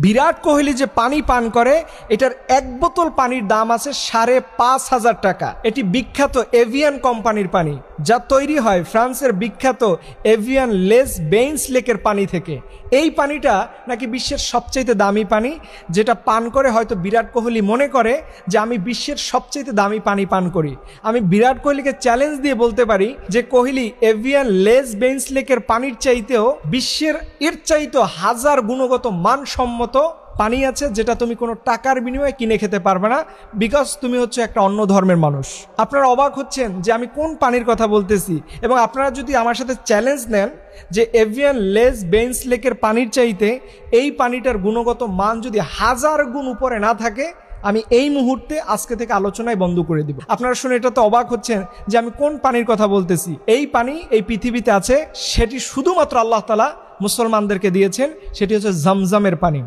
বিরাট কোহলি যে পানি পান করে এটার এক বোতল পানির দাম আছে ৫,৫০০ টাকা। এটি বিখ্যাত এভিয়ান কোম্পানির পানি, যা তৈরি হয় ফ্রান্সের বিখ্যাত এভিয়ান লেস বেইন্স লেকের পানি থেকে। এই পানিটা নাকি বিশ্বের সবচেয়ে দামি পানি, যেটা পান করে হয়তো বিরাট কোহলি মনে করে যে আমি বিশ্বের সবচেয়ে দামি পানি পান করি। আমি বিরাট কোহলিকে চ্যালেঞ্জ দিয়ে বলতে পারি যে কোহলি এভিয়ান লেস বেইন্স লেকের পানির চাইতেও বিশ্বের এর চাইতেও হাজার গুণগত মানসম্মত পানি আছে, যেটা তুমি কোনো টাকার বিনিময়ে কিনে খেতে পারবে না, বিকজ তুমি হচ্ছে একটা অন্য ধর্মের মানুষ। আপনারা অবাক হচ্ছেন যে আমি কোন পানির কথা বলতেছি, এবং আপনারা যদি আমার সাথে চ্যালেঞ্জ নেন যে এভিয়ান লেস বেইন্স লেকের পানির চাইতে এই পানিটার গুণগত মান যদি হাজার গুণ উপরে না থাকে, আমি এই মুহূর্তে আজকে থেকে আলোচনায় বন্ধ করে দিব। আপনারা শুনে এটা তো অবাক হচ্ছেন যে আমি কোন পানির কথা বলতেছি। এই পানি এই পৃথিবীতে আছে, সেটি শুধুমাত্র আল্লাহ তাআলা মুসলমানদেরকে দিয়েছেন, সেটি হচ্ছে জমজমের পানি।